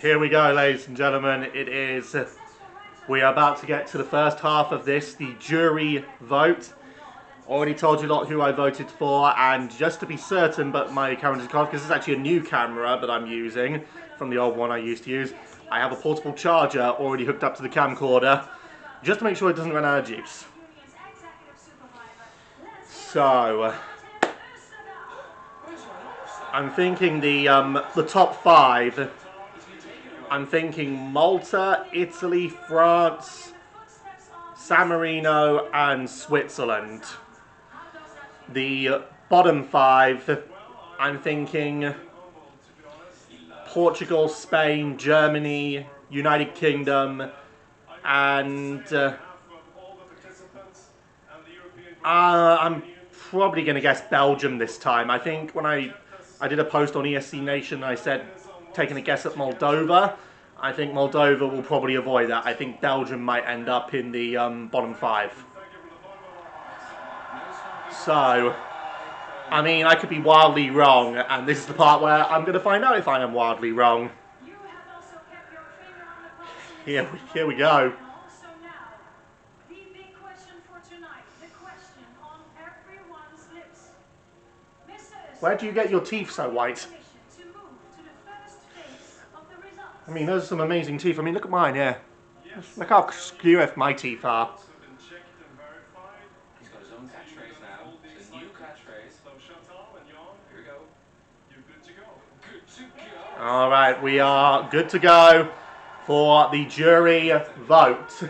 Here we go, ladies and gentlemen. We are about to get to the first half of this, the jury vote. Already told you a lot who I voted for, and just to be certain, but my camera's off, because it's actually a new camera that I'm using from the old one I used to use. I have a portable charger already hooked up to the camcorder, just to make sure it doesn't run out of juice. So, I'm thinking the top five. I'm thinking Malta, Italy, France, San Marino, and Switzerland. The bottom five, I'm thinking Portugal, Spain, Germany, United Kingdom, and I'm probably going to guess Belgium this time. I think when I did a post on ESC Nation, I said taking a guess at Moldova. I think Moldova will probably avoid that. I think Belgium might end up in the bottom five. So, I mean, I could be wildly wrong, and this is the part where I'm going to find out if I am wildly wrong. Here we go. Where do you get your teeth so white? I mean, those are some amazing teeth. I mean, look at mine, yeah. Look how skew my teeth are. He's got his own catchphrase now. It's a new catchphrase. Here we go. You're good to go. Good to go. All right, we are good to go for the jury vote.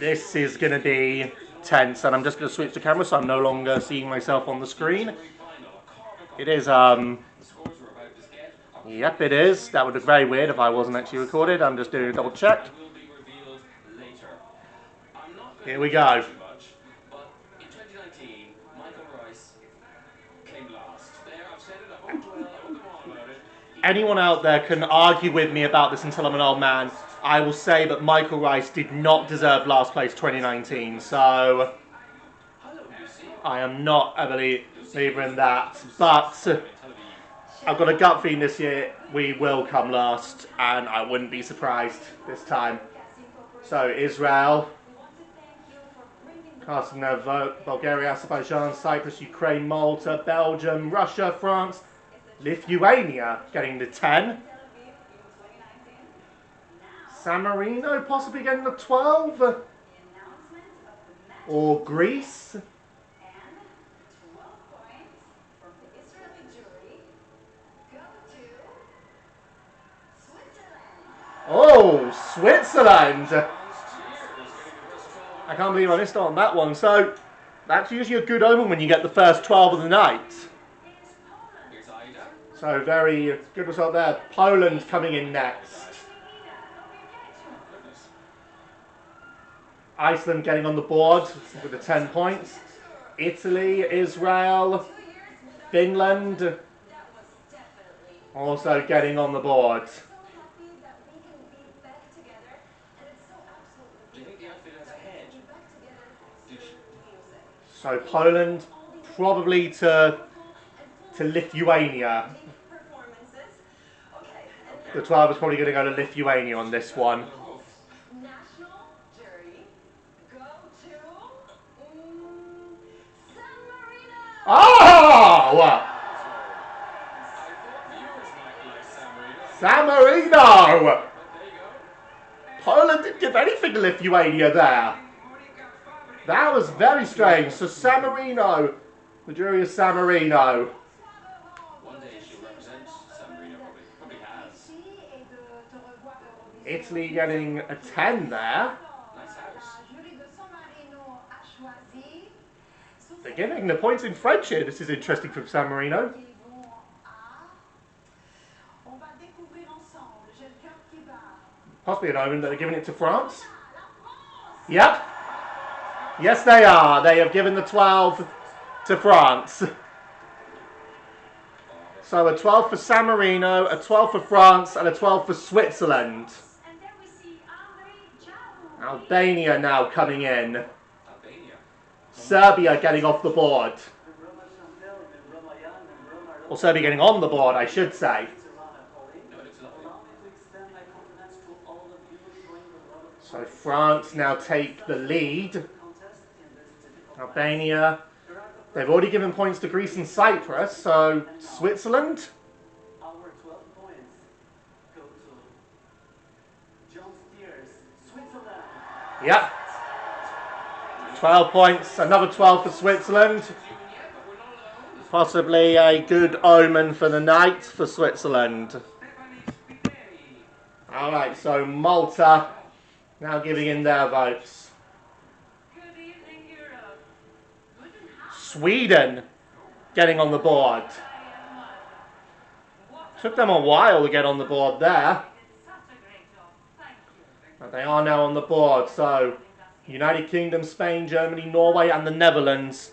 This is going to be tense, and I'm just going to switch the camera so I'm no longer seeing myself on the screen. It is, yep, it is. That would look very weird if I wasn't actually recorded. I'm just doing a double check. Here we go. Anyone out there can argue with me about this until I'm an old man. I will say that Michael Rice did not deserve last place 2019, so I am not a believer in that. But I've got a gut feeling this year we will come last, and I wouldn't be surprised this time. So Israel, casting their vote, Bulgaria, Azerbaijan, Cyprus, Ukraine, Malta, Belgium, Russia, France, Lithuania getting the 10. San Marino possibly getting the 12. Or Greece. Oh, Switzerland! I can't believe I missed out on that one. So, that's usually a good omen when you get the first 12 of the night. So, very good result there. Poland coming in next. Iceland getting on the board with the 10 points. Italy, Israel, Finland also getting on the board. So Poland probably to Lithuania. The 12 is probably going to go to Lithuania on this one. Oh! San Marino! Poland didn't give anything to Lithuania there. That was very strange. So San Marino, the jury is San Marino. One day she'll represent San Marino, probably has. Italy getting a 10 there. They're giving the points in French here. This is interesting from San Marino. Possibly an omen that they're giving it to France. Yep. Yes, they are. They have given the 12 to France. So a 12 for San Marino, a 12 for France, and a 12 for Switzerland. Albania now coming in. Serbia getting off the board. Or Serbia getting on the board, I should say. No, it looks lovely. So France now take the lead. Albania, they've already given points to Greece and Cyprus, so Switzerland. Yep. 12 points, another 12 for Switzerland. Possibly a good omen for the night for Switzerland. Alright, so Malta now giving in their votes. Sweden getting on the board. Took them a while to get on the board there. But they are now on the board. So United Kingdom, Spain, Germany, Norway and the Netherlands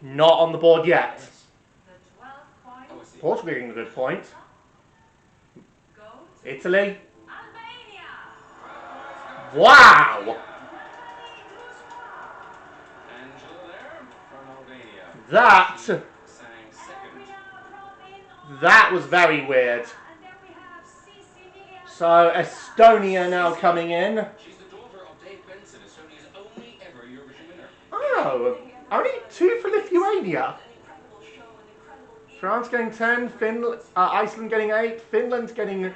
not on the board yet. Portugal getting a good point. Italy. Wow! That was very weird. So Estonia now coming in. She's the daughter of Dave Benson, Estonia's only ever Eurovision winner. Oh, only 2 for Lithuania. France getting 10, Iceland getting 8, Finland getting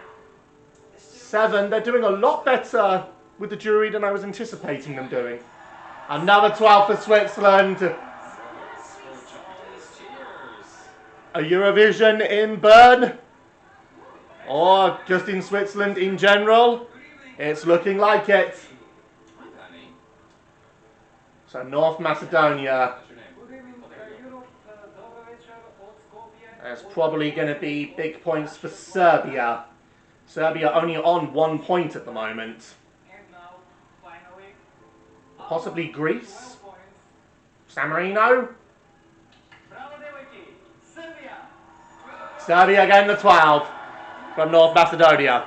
7. They're doing a lot better with the jury than I was anticipating them doing. Another 12 for Switzerland. A Eurovision in Bern, or just in Switzerland in general. It's looking like it. So North Macedonia. There's probably going to be big points for Serbia. Serbia only on 1 point at the moment. Possibly Greece. San Marino. Serbia getting the 12 from North Macedonia.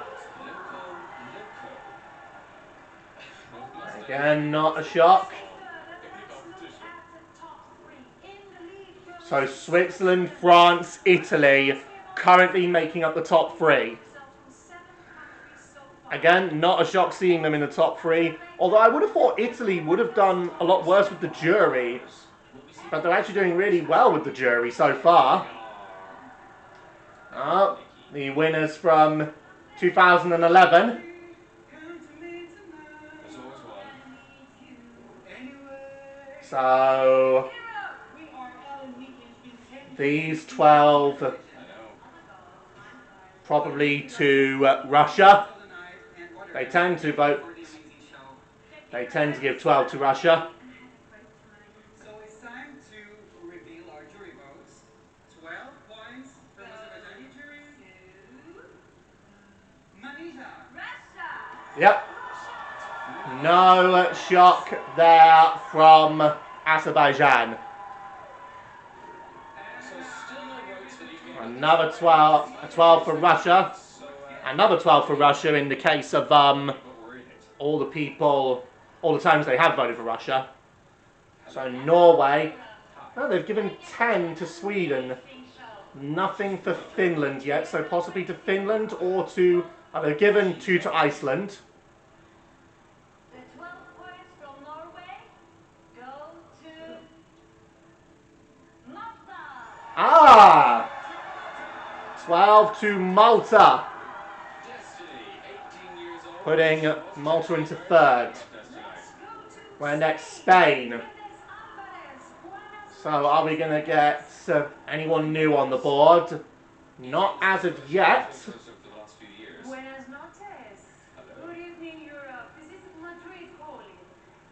Again, not a shock. So Switzerland, France, Italy currently making up the top 3. Again, not a shock seeing them in the top 3. Although I would have thought Italy would have done a lot worse with the jury. But they're actually doing really well with the jury so far. Oh, the winners from 2011. So these 12 probably to Russia. They tend to vote. They tend to give 12 to Russia. So it's time to reveal our jury votes. 12 points from the Azerbaijani jury. Manita. Russia. Yep. No shock there from Azerbaijan. Another 12, a 12 for Russia. Another 12 for Russia in the case of all the people, all the times they have voted for Russia. So Norway, oh, they've given 10 to Sweden. Nothing for Finland yet, so possibly to Finland or to, they've given 2 to Iceland. The 12 points from Norway go to Malta. 12 to Malta. Putting Malta into 3rd. We're next Spain. So are we going to get anyone new on the board? Not as of yet. Buenas noches. Good evening, Europe. This is Madrid calling.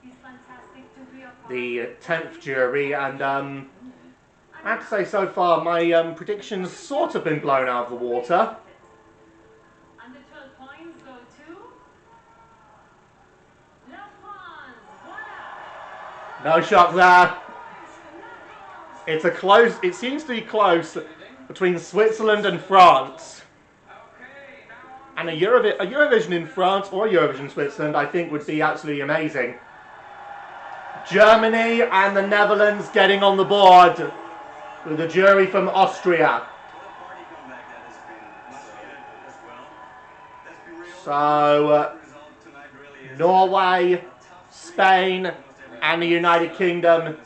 It's fantastic to be a part The 10th jury, and I have to say so far my predictions sort of been blown out of the water. And the 12 points go to La France. Voila. No shock there. It's a close. It seems to be close between Switzerland and France. And a Eurovision in France or a Eurovision in Switzerland, I think, would be absolutely amazing. Germany and the Netherlands getting on the board with a jury from Austria. So, Norway, Spain, and the United Kingdom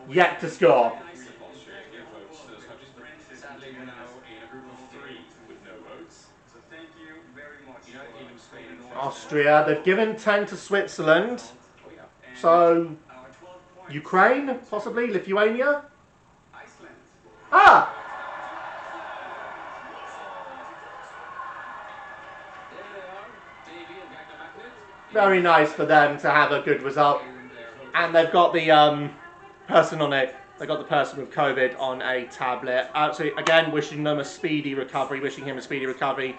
yet to score. Austria give votes to those countries, but sadly we're now in a group of 3 with no votes. So thank you very much. United Kingdom, Spain, and France. Austria, they've given 10 to Switzerland. Oh yeah. So, Our 12 points. Ukraine, possibly, Lithuania. Iceland. Ah! There they are. Davy and Gagna Magnet. Very nice for them to have a good result. And they've got the person on it. They got the person with COVID on a tablet. So again, wishing them a speedy recovery, wishing him a speedy recovery,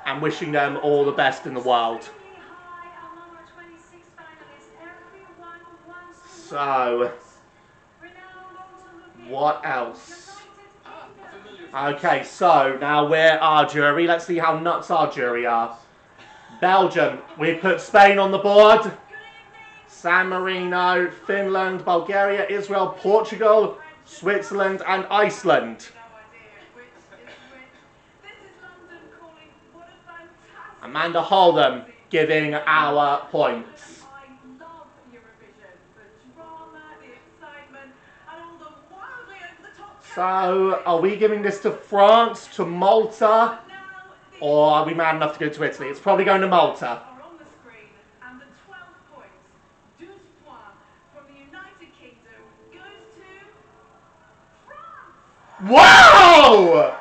and wishing them all the best in the world. So, what else? Okay, so now we're our jury. Let's see how nuts our jury are. Belgium, we put Spain on the board. San Marino, Finland, Bulgaria, Israel, Portugal, Switzerland, and Iceland. Amanda Holden giving our points. I love Eurovision, the drama, the excitement, and all the wildly over the top. So, are we giving this to France, to Malta, or are we mad enough to go to Italy? It's probably going to Malta. Are on the screen, and the 12 points, 12 points from the United Kingdom goes to France. Wow!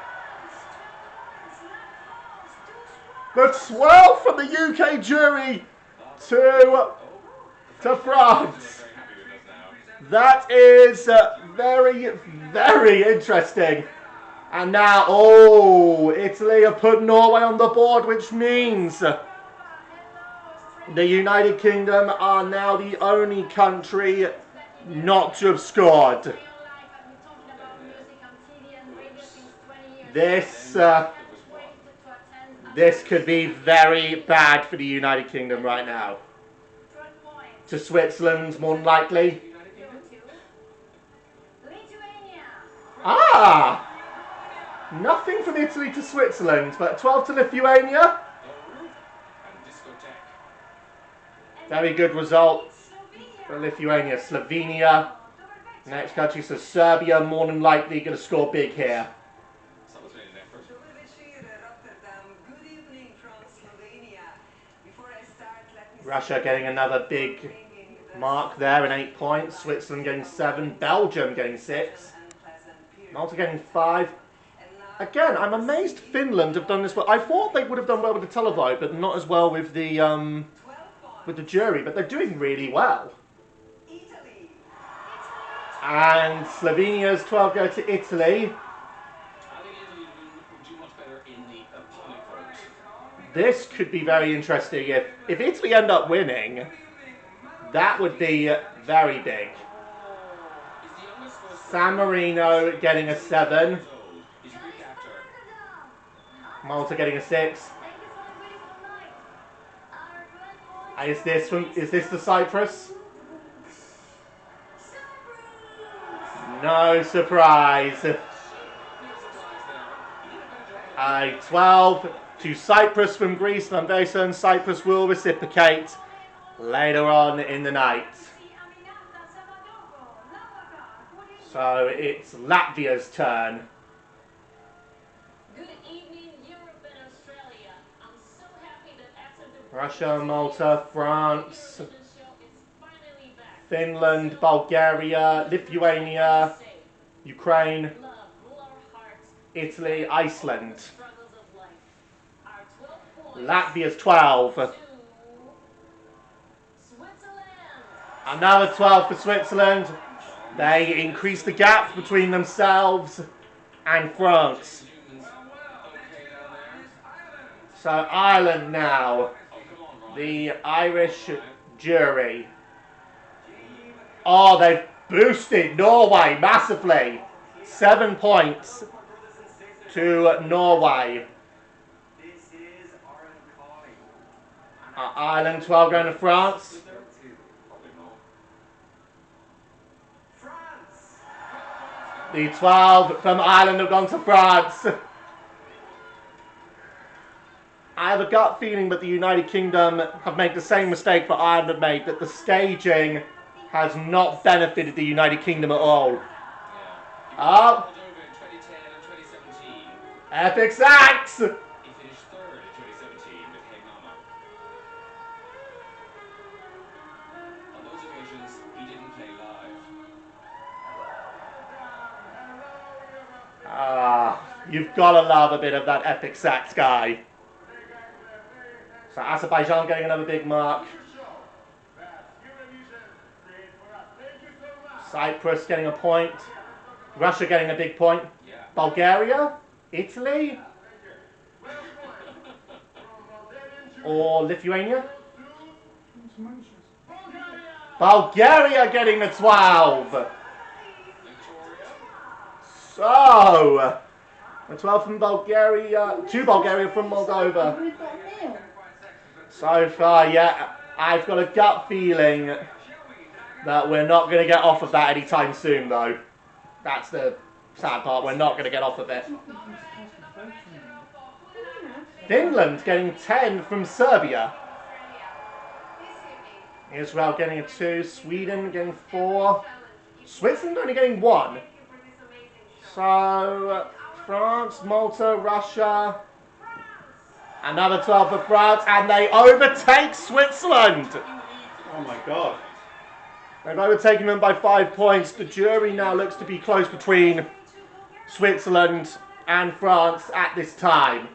The 12 from the UK jury to France. Very happy with us now. That is very, very interesting. And now, oh, Italy have put Norway on the board, which means the United Kingdom are now the only country not to have scored. This could be very bad for the United Kingdom right now. To Switzerland, more than likely. Ah! Nothing from Italy to Switzerland, but 12 to Lithuania. And discotheque. Very good result for Lithuania. Slovenia, next country, so Serbia, more than likely going to score big here. Someone's made an effort. Good evening from Slovenia. Before I start, let me Russia getting another big mark there in 8 points. Switzerland getting 7. Belgium getting 6. Malta getting 5. Again, I'm amazed Finland have done this well. I thought they would have done well with the televote, but not as well with the jury. But they're doing really well. Italy. And Slovenia's 12 go to Italy. I think Italy would do much better in the public vote. This could be very interesting. If Italy end up winning, that would be very big. Is the youngest first San Marino getting a 7. He's a Greek actor. Malta getting a 6. Is this the Cyprus? No surprise. A 12 to Cyprus from Greece, and I'm very certain Cyprus will reciprocate later on in the night. So it's Latvia's turn. Good evening, Europe and Australia. I'm so happy that after the Russia, Malta, France, Eurovision show is finally back. Finland, Bulgaria, Lithuania, Ukraine, Love, rule our hearts, Italy, Iceland. struggles of life. Our 12 points Latvia's 12. to Switzerland. Another 12 for Switzerland. They increase the gap between themselves and France. Humans okay down there? So Ireland now. Oh, come on, Ryan. The Irish jury. Oh, they've boosted Norway massively. 7 points to Norway. This is Aaron calling. Ireland 12 going to France. Probably not. France. The 12 from Ireland have gone to France. I have a gut feeling that the United Kingdom have made the same mistake that Ireland have made, that the staging has not benefited the United Kingdom at all. Yeah. Oh, He was over in 2010 and 2017. epic sax! He finished third in 2017 with Hey Mama. On those occasions, he didn't play live. You've got to love a bit of that epic sax guy. So Azerbaijan getting another big mark. Cyprus getting a point. Russia getting a big point. Yeah. Bulgaria? Italy? Or Lithuania? Bulgaria getting a 12. Victoria. So, a 12 from Bulgaria, 2 Bulgaria from Moldova. We've got a nil. So far, yeah, I've got a gut feeling that we're not going to get off of that anytime soon, though. That's the sad part, we're not going to get off of it. Finland getting 10 from Serbia. Israel getting a 2, Sweden getting 4, Switzerland only getting 1. So, France, Malta, Russia, another 12 for France, and they overtake Switzerland! Oh my god. They've overtaken them by 5 points. The jury now looks to be close between Switzerland and France at this time.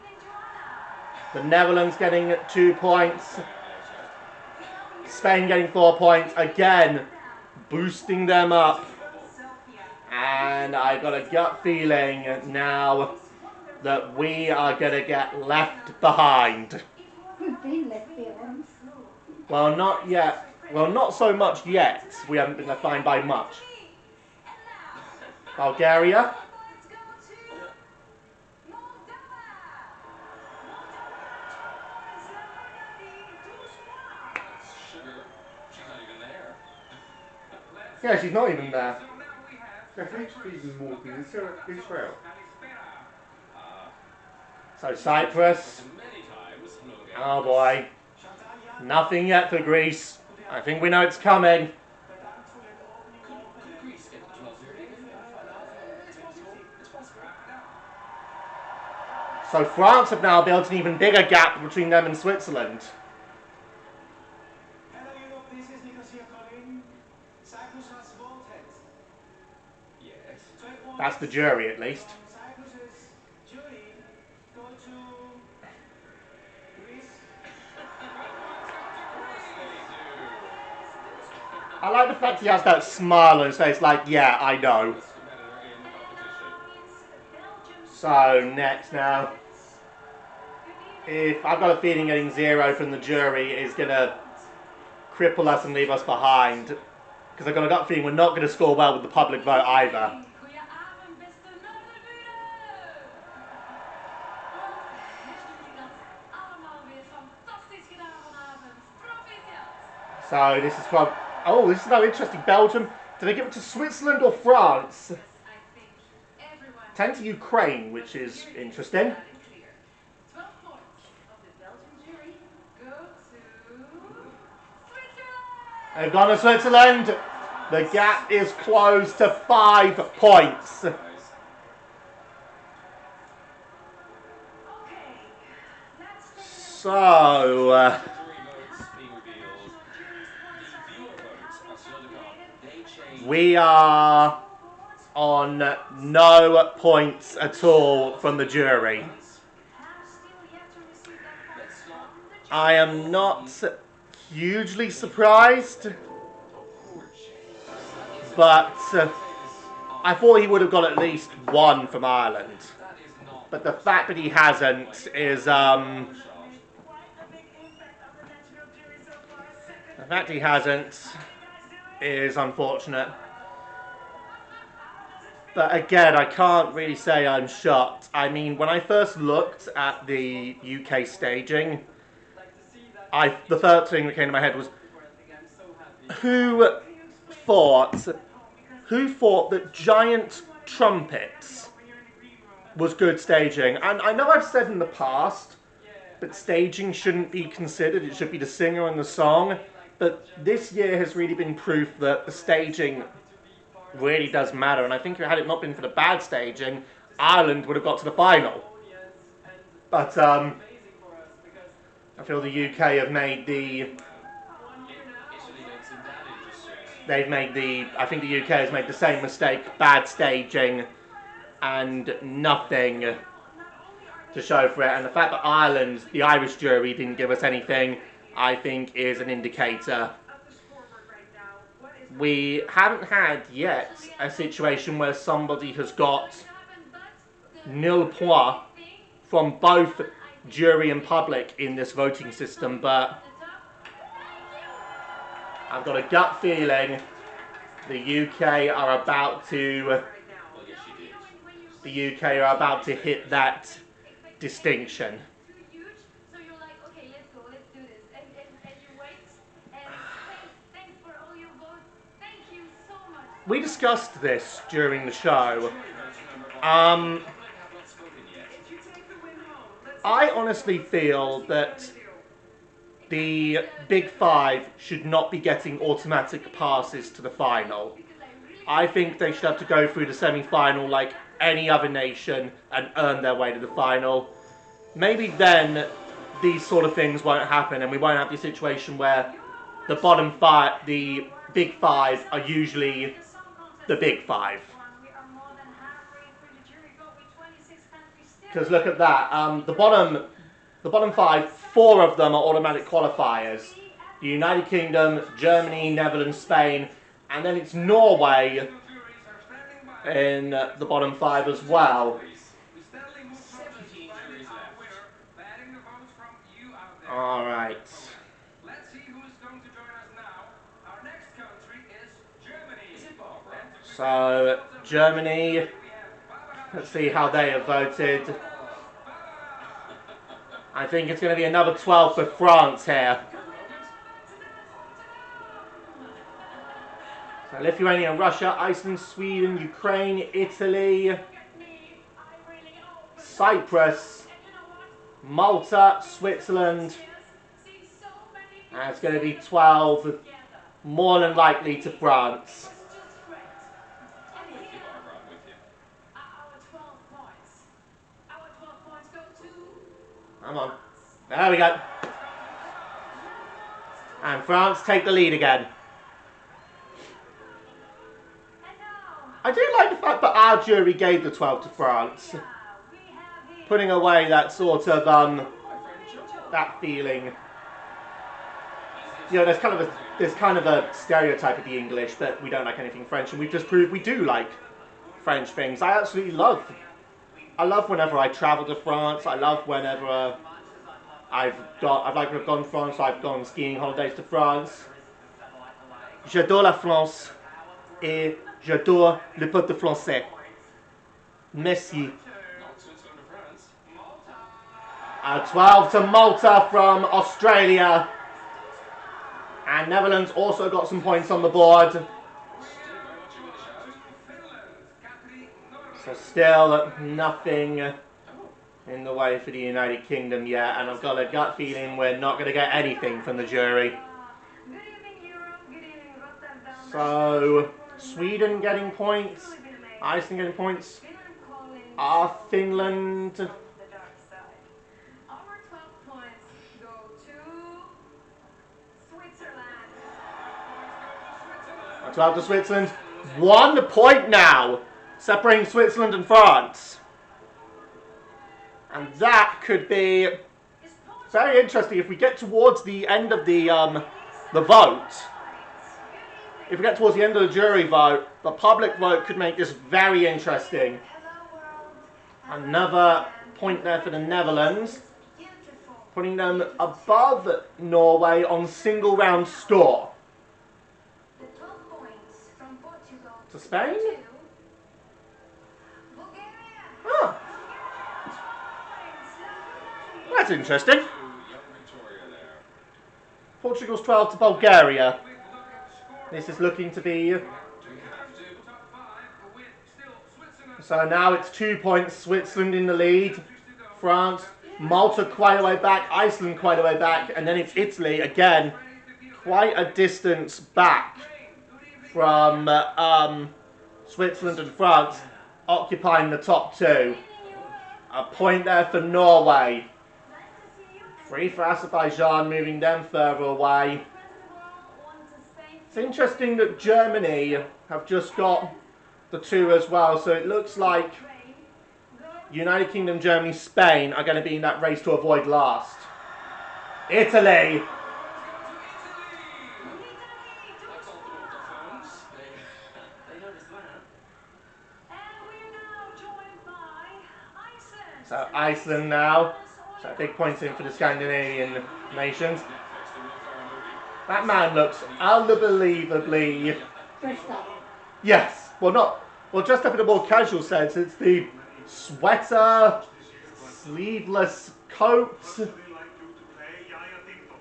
The Netherlands getting 2 points. Spain getting 4 points. Again, boosting them up. And I got a gut feeling now that we are going to get left behind. We've been left behind. Well, not yet. Well, not so much yet. We haven't been left behind by much. Bulgaria. Sugar. She's not even there. Yeah, she's not even there. So now we have They're feeding more than Israel. So Cyprus. Many times. Oh boy. Nothing yet for Greece. I think we know it's coming. Could Greece get the 12 here? It's possible. It's possible. So France have now built an even bigger gap between them and Switzerland. Hello Europe, this is Nicosia calling. Cyprus has voted. Yes. 12 points That's the jury, at least. from Cyprus's jury go to Greece. I like the fact he has that smile on his face, like, yeah, I know. Best competitor in competition. So, next now. If I've got a feeling getting 0 from the jury is going to cripple us and leave us behind. Because I've got a gut feeling we're not going to score well with the public vote either. So, this is from... Oh, this is now interesting. Belgium. Do they give it to Switzerland or France? 10 to Ukraine, which is interesting. 12 points of the Belgian jury go to Switzerland! They've gone to Switzerland. The gap is closed to 5 points. Okay, let's take So, Jury votes being revealed. The viewer votes are still to come. They change. we are on no points at all from the jury. I am not hugely surprised, but I thought he would have got at least 1 from Ireland. That is not. But the fact that he hasn't is, the fact he hasn't is unfortunate. But again, I can't really say I'm shocked. I mean, when I first looked at the UK staging, the first thing that came to my head was, who thought that giant trumpets was good staging? And I know I've said in the past but staging shouldn't be considered. It should be the singer and the song. But this year has really been proof that the staging really does matter. And I think had it not been for the bad staging, Ireland would have got to the final. But I feel the UK have made the... I think the UK has made the same mistake. Bad staging and nothing to show for it. And the fact that Ireland, the Irish jury, didn't give us anything, I think is an indicator. We haven't had yet a situation where somebody has got nil points from both jury and public in this voting system, but I've got a gut feeling the UK are about to hit that distinction. So you're like, okay, let's go, let's do this. And you wait, and thanks for all your votes. Thank you so much. We discussed this during the show. I honestly feel that the Big Five should not be getting automatic passes to the final. I think they should have to go through the semi-final like any other nation and earn their way to the final. Maybe then these sort of things won't happen and we won't have the situation where the bottom five, the Big Five, are usually the Big Five. Because look at that, the bottom five, 4 of them are automatic qualifiers. The United Kingdom, Germany, Netherlands, Spain, and then it's Norway in the bottom 5 as well. Alright. Let's see who's going to join us now. Our next country is Germany. So, Germany, let's see how they have voted. I think it's going to be another 12 for France here. So Lithuania, Russia, Iceland, Sweden, Ukraine, Italy, Cyprus, Malta, Switzerland. And it's going to be 12, more than likely to France. Come on. There we go. And France take the lead again. I do like the fact that our jury gave the 12 to France. Putting away that sort of, that feeling. You know, there's kind of a stereotype of the English that we don't like anything French, and we've just proved we do like French things. I absolutely love whenever I travel to France. I love whenever I'd like to have gone to France. I've gone skiing holidays to France. J'adore la France et j'adore le peuple français. Merci. 12 to Malta from Australia. And Netherlands also got some points on the board. So still nothing in the way for the United Kingdom yet, and I've got a gut feeling we're not going to get anything from the jury. So, Sweden getting points, Iceland getting points, Finland. Our 12 points go to Switzerland. 12 to Switzerland. 1 point now, separating Switzerland and France. And that could be very interesting if we get towards the end of the vote. If we get towards the end of the jury vote, the public vote could make this very interesting. Another point there for the Netherlands, putting them above Norway on single round score. To Spain? Oh. That's interesting. Portugal's 12 to Bulgaria. This is looking to be... So now it's 2 points, Switzerland in the lead. France Malta quite a way back, Iceland quite a way back, and then it's Italy again, quite a distance back from Switzerland and France, occupying the top two. A point there for Norway. 3 for Azerbaijan, moving them further away. It's interesting that Germany have just got the 2 as well, so it looks like United Kingdom, Germany, Spain are going to be in that race to avoid last. Italy! Let's open up the phones. They know this one, huh? And we're now joined by Iceland. So Iceland now. So big points in for the Scandinavian nations. Netflix, the real Farah movie. That man looks unbelievably... Dressed up. Yes, well dressed up in a more casual sense. It's the sweater, sleeveless coat. I'd like you to play Yaya Ding Dong.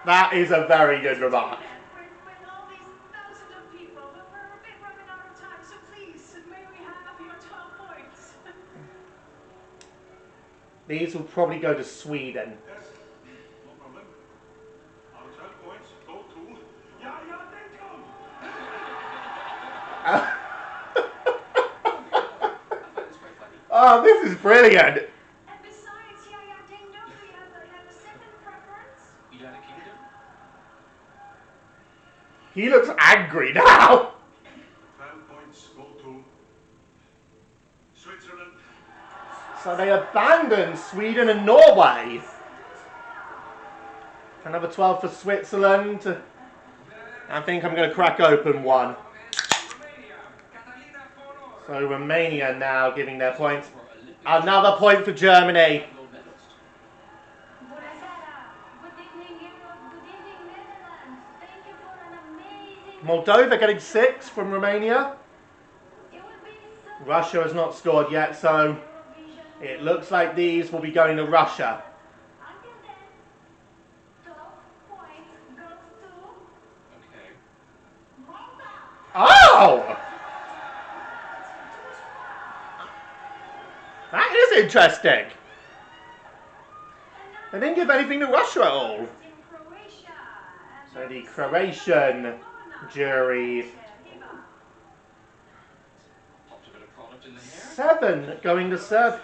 That is a very good remark. With all these thousands of people, but we're a bit running out of time, so please, may we have your 12 points? These will probably go to Sweden. Yes, no problem. Our 12 points go to Yaya Ding Dong. I find this quite funny. Oh, this is brilliant. And besides Yaya Ding Dong, we have a second preference. United Kingdom. He looks angry now. 12 points go to Switzerland. So they abandon Sweden and Norway. Another 12 for Switzerland. I think I'm going to crack open one. So Romania now giving their points. Another point for Germany. Gold medalist. Buonasera. Good evening, Europe. Good evening, Netherlands. Thank you for an amazing... Moldova getting 6 from Romania. It will be so... Russia has not scored yet, so Eurovision. it looks like these will be going to Russia. Until then, 12 points goes to Okay. Malta. Oh! That is interesting. They didn't give anything to Russia at all. In Croatia. So the Croatian jury, Popped a bit of product in the hair. 7 going to Serbia.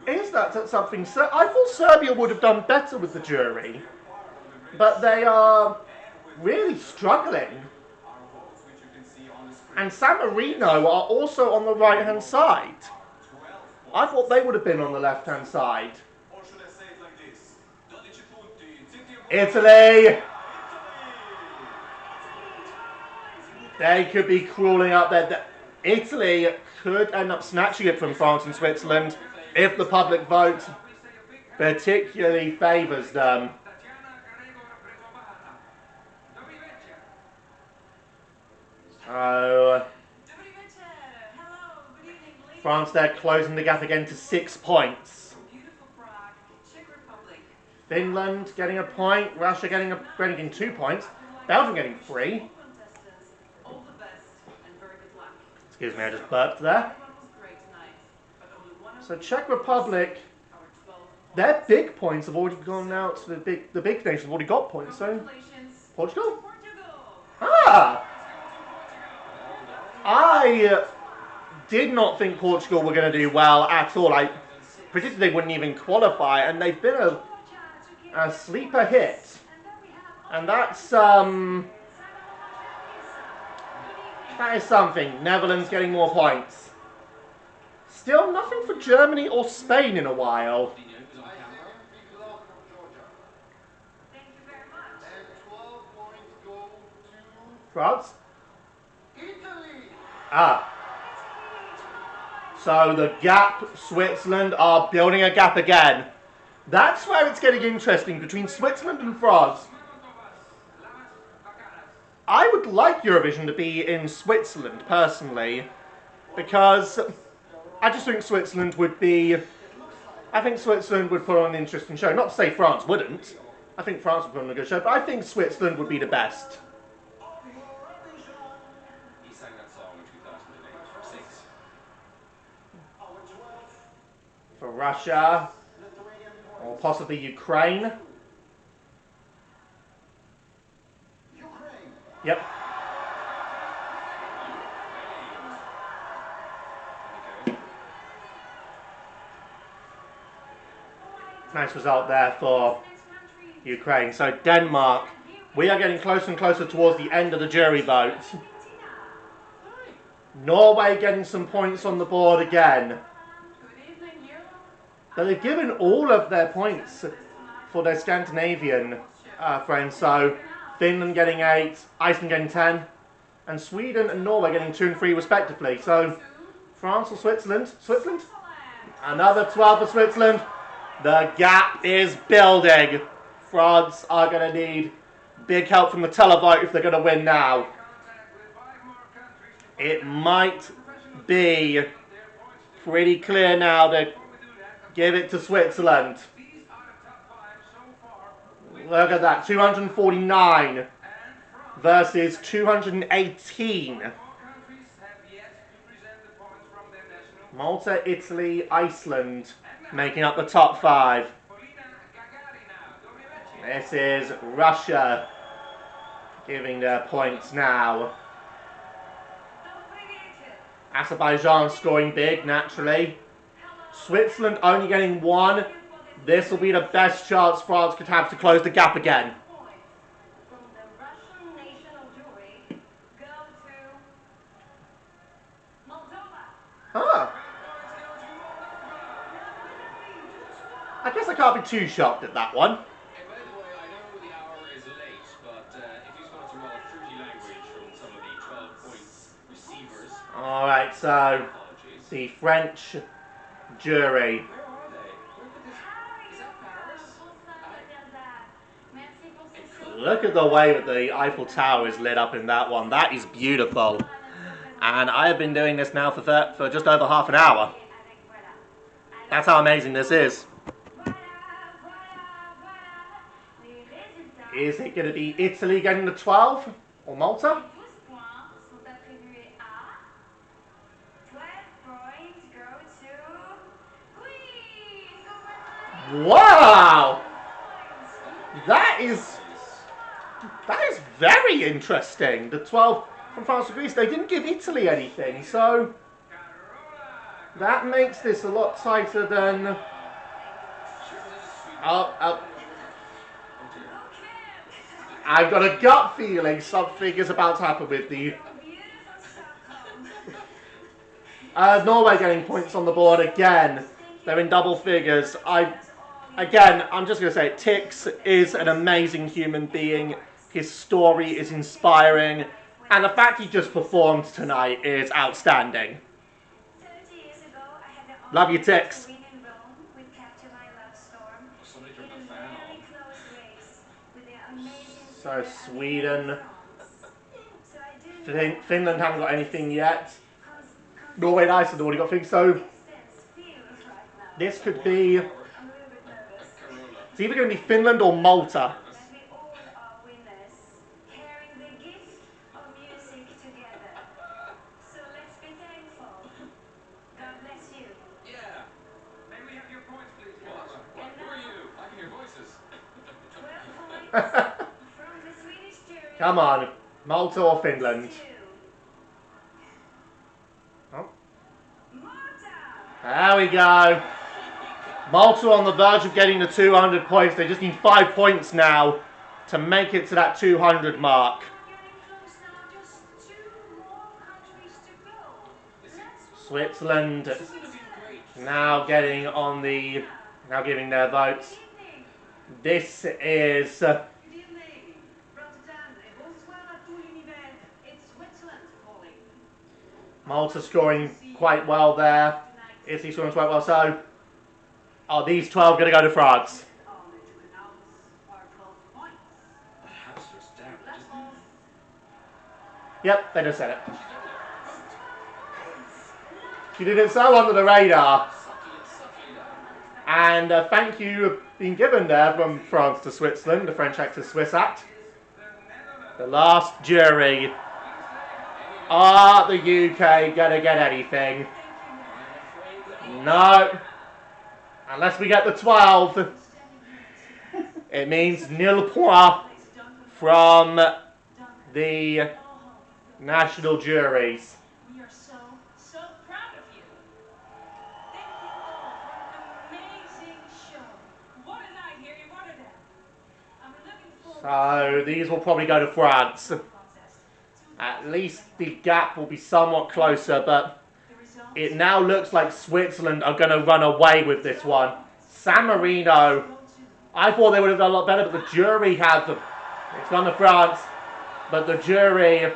Is that something? I thought Serbia would have done better with the jury, but they are really struggling. And San Marino are also on the right-hand side. I thought they would have been on the left-hand side. Or should I say it like this? Italy! They could be crawling up there. Italy could end up snatching it from France and Switzerland if the public vote particularly favours them. So, France there closing the gap again to 6 points. Finland getting a point, Russia getting 2 points, Belgium getting 3. Excuse me, I just burped there. So Czech Republic, their big points have already gone out to the big nations have already got points. So Portugal? Ah! I did not think Portugal were going to do well at all. I predicted they wouldn't even qualify, and they've been a sleeper hit. And that is something. Netherlands getting more points. Still nothing for Germany or Spain in a while. Thank you very much. And 12 points go to France? Italy. Ah. So the gap, Switzerland are building a gap again. That's where it's getting interesting between Switzerland and France. I would like Eurovision to be in Switzerland, personally, because I just think Switzerland would be... I think Switzerland would put on an interesting show. Not to say France wouldn't. I think France would put on a good show, but I think Switzerland would be the best. He sang that song Russia, or possibly Ukraine. Ukraine. Yep. Nice result there for Ukraine. So Denmark, we are getting closer and closer towards the end of the jury vote. Norway getting some points on the board again. But they've given all of their points for their Scandinavian friends. So Finland getting 8, Iceland getting 10, and Sweden and Norway getting 2 and 3 respectively. So France or Switzerland? Switzerland? Another 12 for Switzerland. The gap is building. France are going to need big help from the televote if they're going to win now. It might be pretty clear now to give it to Switzerland. Look at that, 249 versus 218. Malta, Italy, Iceland making up the top 5. This is Russia giving their points now. Azerbaijan scoring big, naturally. Switzerland only getting 1. This will be the best chance France could have to close the gap again. From the Russian national jury go to Moldova. Huh. I guess I can't be too shocked at that one. Hey, by the way, I know the hour is late, but if you've got some rather fruity language from some of the 12-point receivers, Alright, so apologies. the French jury. Where are they? Where could this... Is that Paris? Look at the way that the Eiffel Tower is lit up in that one. That is beautiful. And I have been doing this now for just over half an hour. That's how amazing this is. Is it going to be Italy getting the 12 or Malta? Wow! That is very interesting. The 12 from France and Greece, they didn't give Italy anything, so that makes this a lot tighter than... I've got a gut feeling something is about to happen with the... Norway getting points on the board again. They're in double figures. I'm just going to say it. Tix is an amazing human being. His story is inspiring. And the fact he just performed tonight is outstanding. Love you, Tix. Somebody turned the fan on. So Sweden. Finland haven't got anything yet. Norway and Iceland already got things. So this could be... It's either going to be Finland or Malta. Yeah. May we have your points, please? What? Who are you? I can hear voices. Come on, Malta or Finland. Oh. There we go. Malta on the verge of getting the 200 points. They just need 5 points now to make it to that 200 mark. Switzerland now getting on the... now giving their votes. This is... Good evening. Rotterdam, et bonsoir à tout l'univers. It's Switzerland calling. Malta scoring quite well there. Italy scoring quite well. So, are these 12 going to go to France? Honored to announce our 12 points. The house looks down. That's all. Yep, they just said it. She did it so under the radar. And thank you being given there from France to Switzerland, the French Act to Swiss Act. The last jury. Are the UK going to get anything? No. Unless we get the 12, it means nil point from the national juries. We are so, so proud of you. Thank you all for an amazing show. What a night here in Rotterdam. I'm looking forward So these will probably go to France. to the contest. At least the gap will be somewhat closer, but The results. it now looks like Switzerland are going to run away with this one. San Marino, I thought they would have done a lot better, but the jury have. It's gone to France, but the jury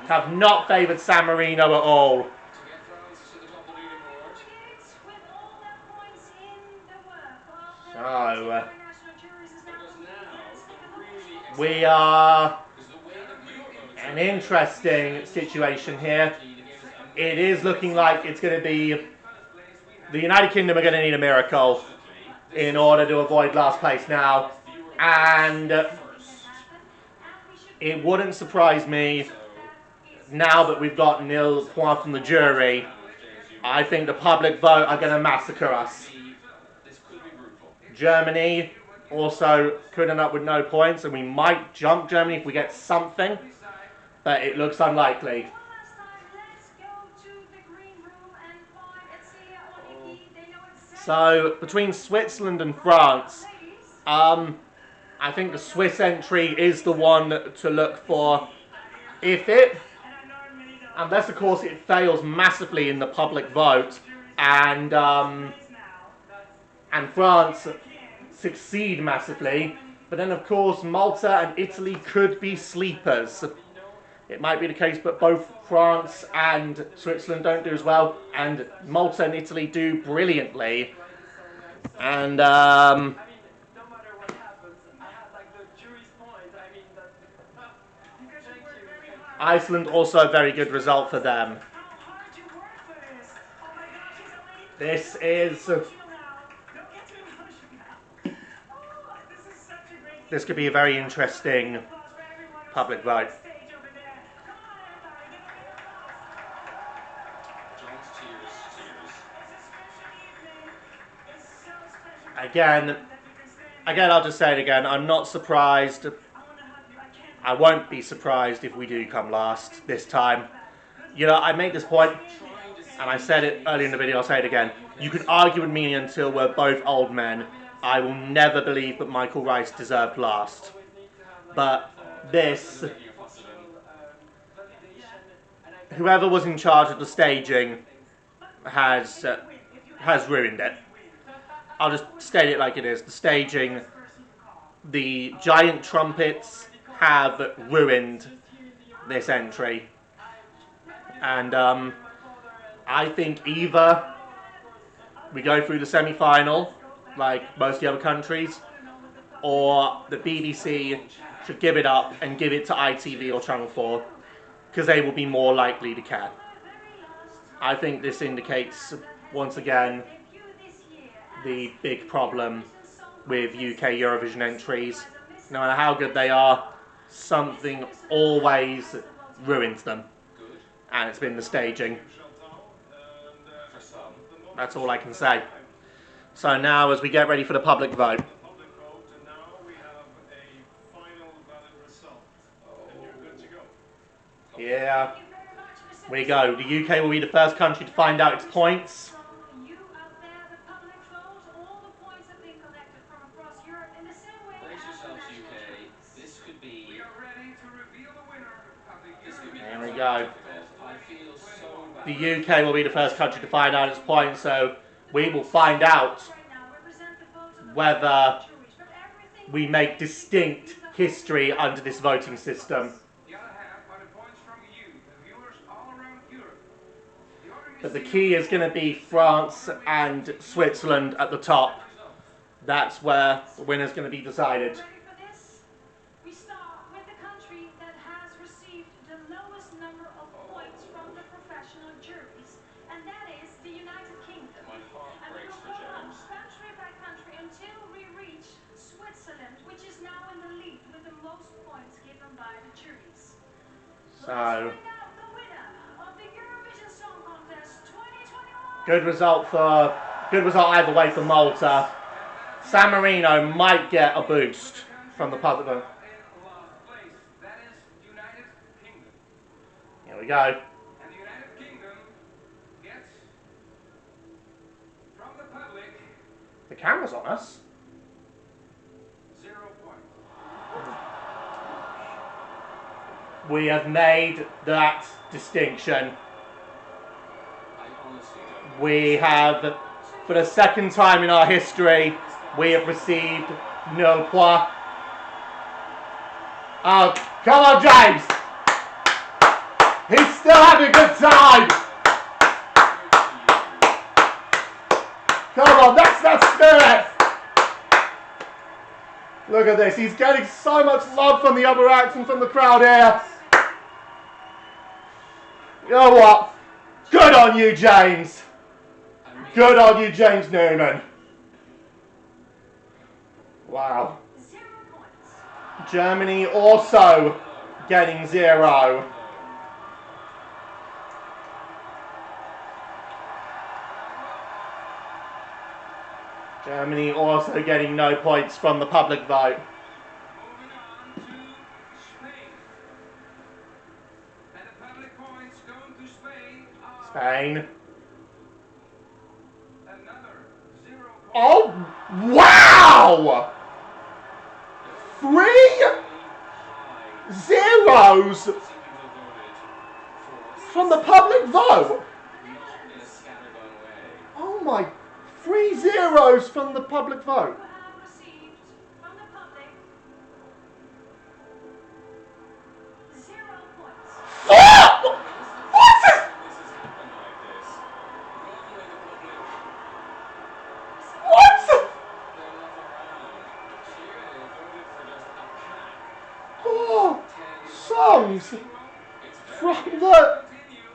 have not favoured San Marino at all. To get France to the top of the leaderboard. With all their points in the work of the So, national juries is now Because now, it really we are is the way the Eurovotes an interesting situation here. It is looking like it's going to be the United Kingdom are going to need a miracle in order to avoid last place now, and it wouldn't surprise me now that we've got nil point from the jury. I think the public vote are going to massacre us. This could be brutal. Germany also could end up with no points, and we might jump Germany if we get something, but it looks unlikely. one last time. Let's go to the green room and find and see they know exactly. So between Switzerland and France, I think the Swiss entry is the one to look for. If it, unless of course it fails massively in the public vote, and France succeed massively, but then of course Malta and Italy could be sleepers. It might be the case, but both France and Switzerland don't do as well, and Malta and Italy do brilliantly. And No matter what happens, I have like the jury's point. I mean, because you work very hard. Iceland also a very good result for them. How hard you work for this? Oh my gosh, he's already. This is, Don't get too emotional. Oh, this is such a great. this could be a very interesting Applause for everyone who's public sitting on vote. the stage over there. Come on, everybody, give a big applause. John's tears. It's a special evening. It's so special. Again, that you can stand. I'll just say it again, I'm not surprised. I want to hug you. I can't. I won't be surprised if we do come last this time. You know, I made this point, and I said it earlier in the video, I'll say it again. You can argue with me until we're both old men. I will never believe that Michael Rice deserved last. But this, whoever was in charge of the staging has ruined it. I'll just state it like it is. The staging, the giant trumpets have ruined this entry. And I think either we go through the semi-final, like most of the other countries, or the BBC should give it up and give it to ITV or Channel 4, because they will be more likely to care. I think this indicates, once again, the big problem with UK Eurovision entries. No matter how good they are, something always ruins them. And it's been the staging. For some. That's all I can say. So now, as we get ready for the public vote. Public vote, and now we have a final valid result. And you're good to go. Yeah, we go. The UK will be the first country to find out its points. You out there, the public vote, all the points have been collected from across Europe in the same way Brace as the yourselves, national UK. juries. This could be. We are ready to reveal the winner of the This could be. There we difficult. go. I feel so bad. The UK will be the first country to find out its points, so we will find out Right now, represent the vote of the whether juries, but everything we make distinct history under this voting system. The other half are the points from you, the viewers all around Europe. But the key is going to be France and Switzerland at the top. That's where the winner's going to be decided. Ready for this? We start with the country that has received the lowest number of points from the professional juries, and that is the United Kingdom. My heart And we breaks will for go on James. country by country until we reach Switzerland, which is now in the lead with the most points given by the juries. So, Let's bring out the winner of the Eurovision Song Contest 2021. good result for Good result either way for Malta. San Marino might get a boost from the public vote. In last place, that is United Kingdom. Here we go. And the United Kingdom gets from the public The camera's on us. 0 points. We have made that distinction. I honestly don't. We have, for the second time in our history, we have received nil points. Oh, come on, James! He's still having a good time! Come on, that's that spirit! Look at this, he's getting so much love from the other acts and from the crowd here. You know what? Good on you, James. Good on you, James Newman. Wow. 0 points. Germany also getting 0. Germany also getting no points from the public vote. Moving on to Spain. And the public points going to Spain are Spain. another 0 points. Oh, wow! 3 zeros Some people voted for from the public vote. not in a scattergun way. Oh my, 3 zeros from the public vote. You have received from the public 0 points. What? What? This has happened like this. Normally the public, What? they're not around. Here they voted for just a pack. Oh, 10 songs It's very from the... Continue.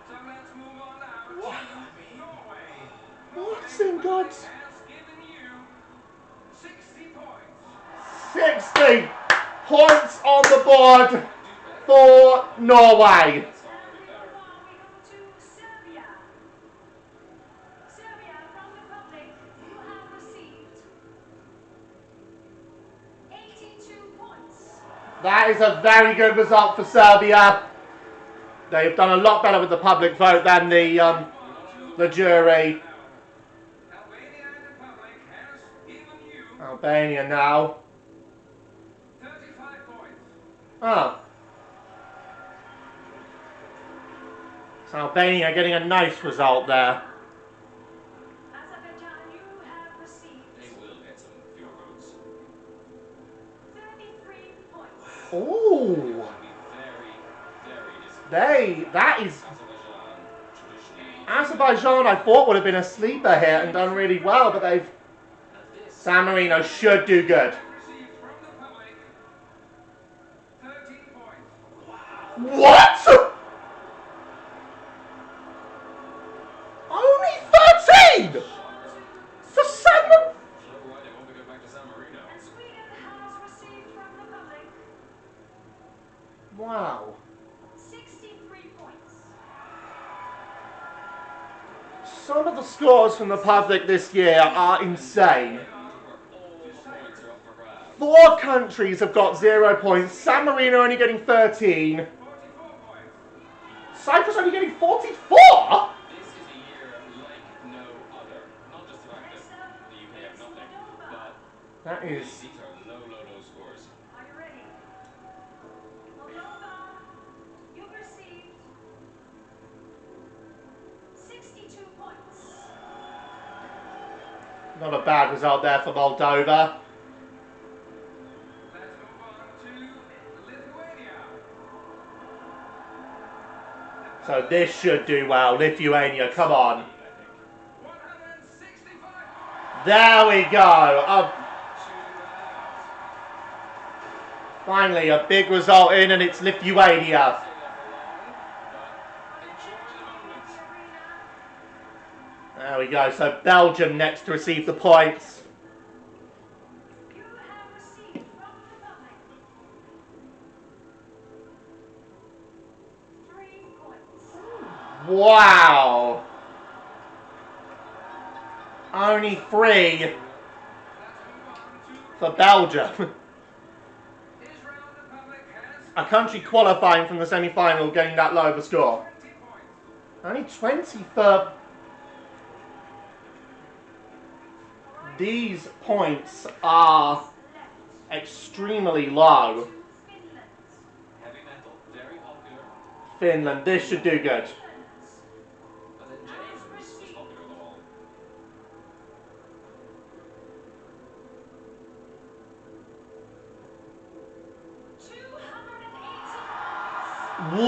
So let's move on now to Norway. What's in God's... Has given you 60 points. 60 points on the board for Norway. That's already And better. now we go to Serbia. Serbia, from the public, you have received 82 points. That is a very good result for Serbia. They've done a lot better with the public vote than the jury. Albania and the public has given you Albania now. 35 points. Oh. So Albania getting a nice result there. Azerbaijan, you have received They will get some fewer votes. 33 points. Ooh. It'll be very, very disappointing. That is... Azerbaijan traditionally. Azerbaijan I thought would have been a sleeper here and done really well, but they've... San Marino should do good. Received from the public 13 points. What? Only 13? For San Marino? So why they won't be going back to San Marino? And Sweden has received from the public Wow. 63 points. Some of the scores from the public this year are insane. All points are up for grabs. 4 countries have got 0 points. San Marino only getting 13. 44 points. Cyprus only getting 44? This is a year like no other. Not just the fact that the UK have nothing, but That is... these are low, low, low scores. Are you ready? Moldova, you've received 62 points. Not a bad result there for Moldova. Let's move on to Lithuania. So this should do well. Lithuania, come on. 165 points. There we go. Finally, a big result in, and it's Lithuania. There we go. So Belgium next to receive the points. You have received from the public 3 points. Wow. Only 3 for Belgium. This round the public has A country qualifying from the semi-final getting that low of a score. 20 points. Only 20 for... These points are extremely low. Finland. Heavy metal, very popular. Finland, this should do good. But then James was popular of them all.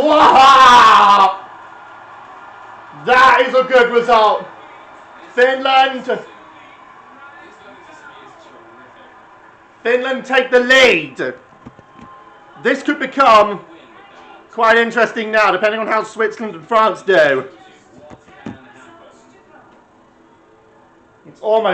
Wow! That is a good result. Finland. This going to see is terrific. Finland take the lead. This could become Win with that. quite interesting now, depending on how Switzerland and France do. What can happen? It's almost